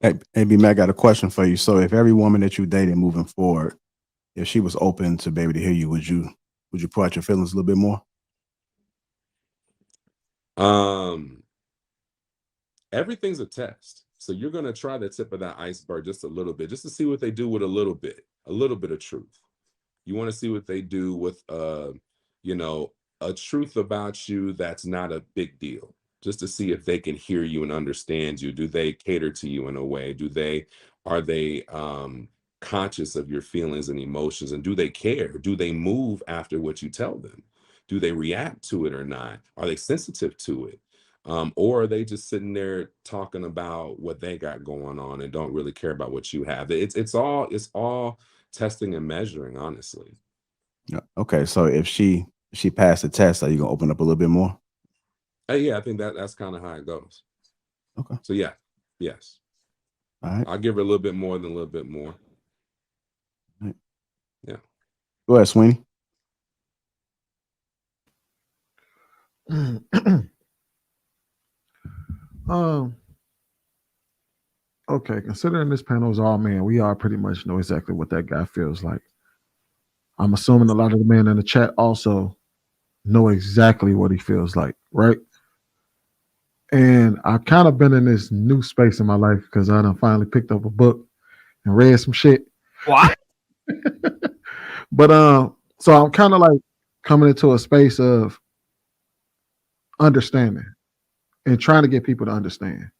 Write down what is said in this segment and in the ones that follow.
Hey, B Mac, I got a question for you. So, if every woman that you dated moving forward, if she was open to be able to hear you, would you pour out your feelings a little bit more? Um, Everything's a test. So you're gonna try the tip of that iceberg just a little bit, just to see what they do with a little bit of truth. You want to see what they do with you know, a truth about you that's not a big deal. Just to see if they can hear you and understand you. Do they cater to you in a way? Are they conscious of your feelings and emotions, and do they care? Do they move after what you tell them? Do they react to it or not? Are they sensitive to it? Or are they just sitting there talking about what they got going on and don't really care about what you have? It's all testing and measuring, honestly. Yeah. Okay, so if she passed the test, are you gonna open up a little bit more? Yeah, I think that's kind of how it goes. Okay. So yeah, yes, All right. I'll give her a little bit more than a little bit more. All right. Yeah. Go ahead, Sweeney. um, okay, considering this panel is all men, we all pretty much know exactly what that guy feels like. I'm assuming a lot of the men in the chat also know exactly what he feels like, right? And I've kind of been in this new space in my life because I done finally picked up a book and read some shit. What? But so I'm kind of like coming into a space of understanding and trying to get people to understand.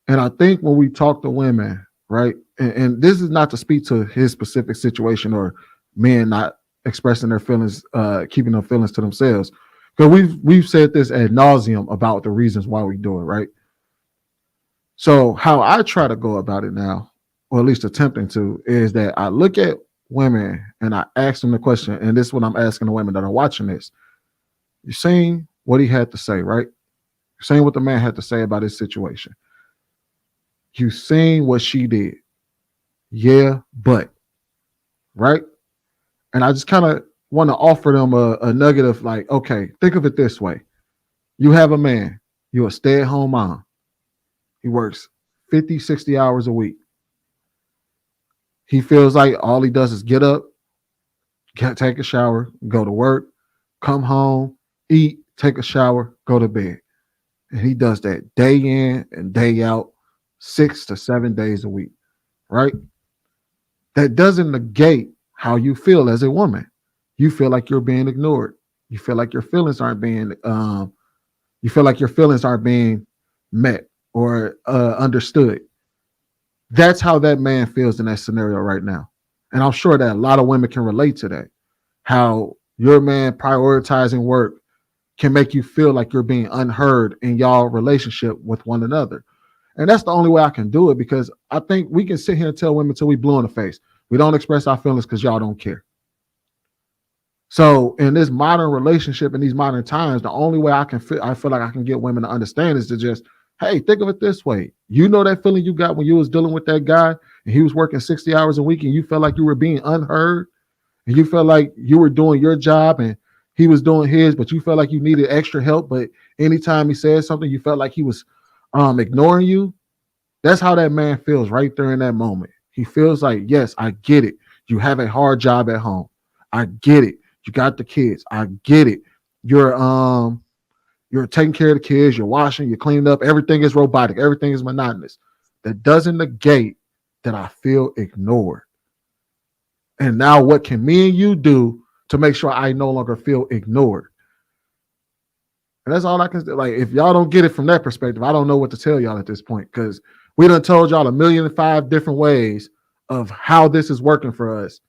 And I think when we talk to women, right, and this is not to speak to his specific situation or men not expressing their feelings, keeping their feelings to themselves, because we've said this ad nauseum about the reasons why we do it, right? So how I try to go about it now, or at least attempting to, is that I look at women and I ask them the question, and this is what I'm asking the women that are watching this. You're saying what he had to say, right? You're saying what the man had to say about his situation. You seen what she did. Yeah, but right? And I just kind of want to offer them a nugget of like, okay, think of it this way. You have a man, you're a stay-at-home mom. He works 50, 60 hours a week. He feels like all he does is get up, take a shower, go to work, come home, eat, take a shower, go to bed. And he does that day in and day out, 6 to 7 days a week, right? That doesn't negate how you feel as a woman. You feel like you're being ignored. You feel like your feelings aren't being you feel like your feelings aren't being met or understood. That's how that man feels in that scenario right now. And I'm sure that a lot of women can relate to that. How your man prioritizing work can make you feel like you're being unheard in y'all relationship with one another. And that's the only way I can do it because I think we can sit here and tell women till we blue in the face. We don't express our feelings because y'all don't care. So in this modern relationship in these modern times, the only way I feel like I can get women to understand is to just, hey, think of it this way. You know that feeling you got when you was dealing with that guy and he was working 60 hours a week and you felt like you were being unheard and you felt like you were doing your job and he was doing his, but you felt like you needed extra help. But anytime he said something, you felt like he was ignoring you. That's how that man feels right there in that moment. He feels like, yes, I get it. You have a hard job at home. I get it. You got the kids. I get it. You're you're taking care of the kids, you're washing, you're cleaning up, everything is robotic, everything is monotonous. That doesn't negate that I feel ignored. And now what can me and you do to make sure I no longer feel ignored? And that's all I can say. Like, if y'all don't get it from that perspective, I don't know what to tell y'all at this point because we done told y'all a million and five different ways of how this is working for us.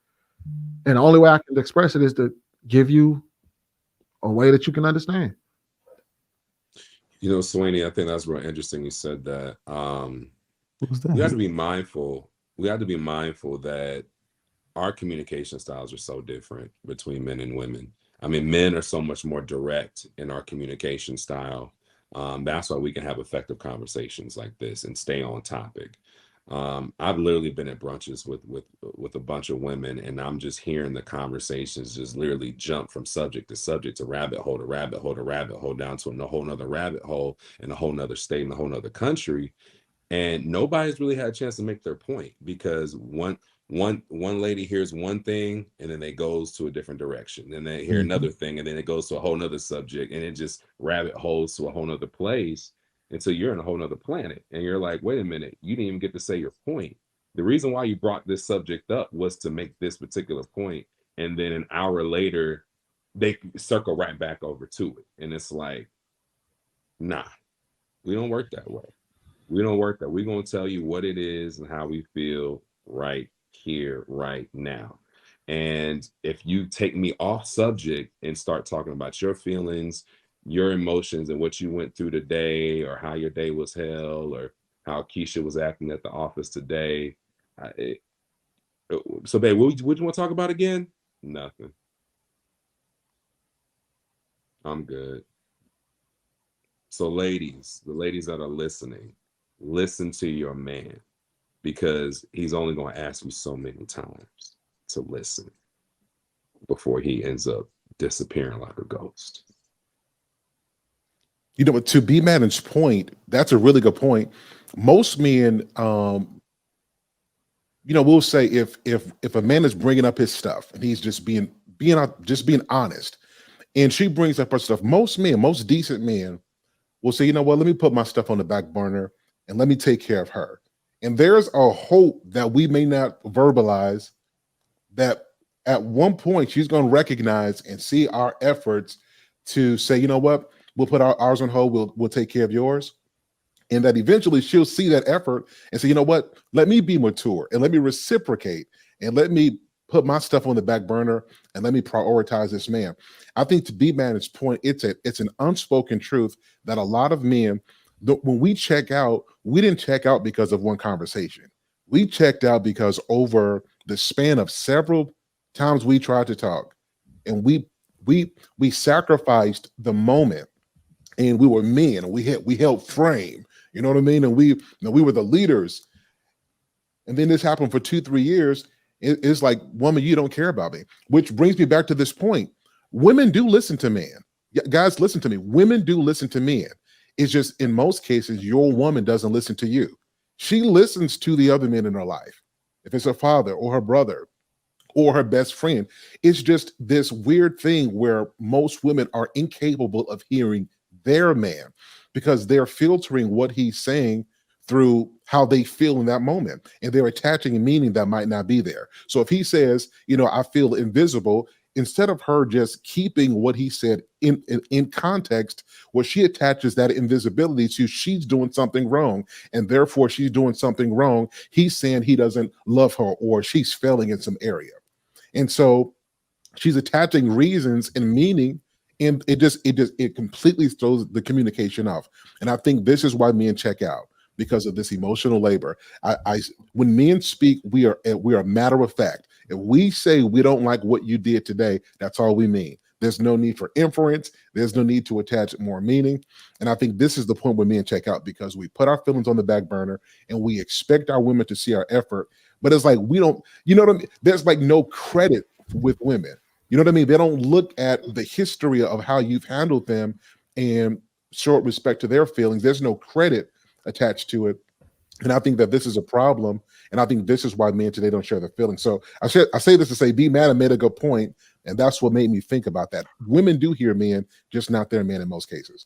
And the only way I can express it is to give you a way that you can understand. You know, Swaney, I think that's real interesting. You said that. What was We have that? to be mindful. We have to be mindful that our communication styles are so different between men and women. I mean, men are so much more direct in our communication style. That's why we can have effective conversations like this and stay on topic. I've literally been at brunches with a bunch of women, and I'm just hearing the conversations just literally jump from subject to rabbit hole to rabbit hole to rabbit hole down to a whole nother rabbit hole in a whole nother state in a whole nother country, And nobody's really had a chance to make their point, because one lady hears one thing and then it goes to a different direction. Then they hear another thing and then it goes to a whole nother subject, and it just rabbit holes to a whole nother place until you're in a whole nother planet. And you're like, wait a minute, you didn't even get to say your point. The reason why you brought this subject up was to make this particular point, and then an hour later they circle right back over to it. And it's like, nah, we don't work that way. We don't work that. We're going to tell you what it is and how we feel right here, right now. And if you take me off subject and start talking about your feelings, your emotions, and what you went through today, or how your day was hell, or how Keisha was acting at the office today. So, babe, what you want to talk about again? Nothing. I'm good. So, ladies, the ladies that are listening, listen to your man, because he's only going to ask you so many times to listen before he ends up disappearing like a ghost. You know, but to B Madden's point, that's a really good point. Most men, you know, we'll say if a man is bringing up his stuff and he's just being honest, and she brings up her stuff, most men, most decent men will say, you know what, let me put my stuff on the back burner and let me take care of her. And there's a hope that we may not verbalize, that at one point she's going to recognize and see our efforts to say, you know what, we'll put ours on hold, we'll take care of yours. And that eventually she'll see that effort and say, you know what, let me be mature and let me reciprocate and let me put my stuff on the back burner and let me prioritize this man. I think to B Madden's point, it's an unspoken truth that a lot of men, when we check out, we didn't check out because of one conversation. We checked out because over the span of several times we tried to talk, and we sacrificed the moment, and we were men, and we held frame. You know what I mean? And we were the leaders. And then this happened for 2-3 years. It's like, woman, you don't care about me. Which brings me back to this point. Women do listen to men. Guys, listen to me. Women do listen to men. It's just in most cases, your woman doesn't listen to you. She listens to the other men in her life. If it's her father or her brother or her best friend, it's just this weird thing where most women are incapable of hearing their man because they're filtering what he's saying through how they feel in that moment. And they're attaching a meaning that might not be there. So if he says, you know, I feel invisible, instead of her just keeping what he said in context, what she attaches that invisibility to, she's doing something wrong. And therefore she's doing something wrong. He's saying he doesn't love her or she's failing in some area. And so she's attaching reasons and meaning, and it completely throws the communication off. And I think this is why men check out, because of this emotional labor. When men speak, we are matter of fact. If we say we don't like what you did today, that's all we mean. There's no need for inference. There's no need to attach more meaning. And I think this is the point where men check out, because we put our feelings on the back burner and we expect our women to see our effort. But it's like, we don't, you know what I mean? There's like no credit with women. You know what I mean? They don't look at the history of how you've handled them and show respect to their feelings. There's no credit attached to it. And I think that this is a problem. And I think this is why men today don't share their feelings. So I say this to say, B Madden made a good point, and that's what made me think about that. Women do hear men, just not their men in most cases.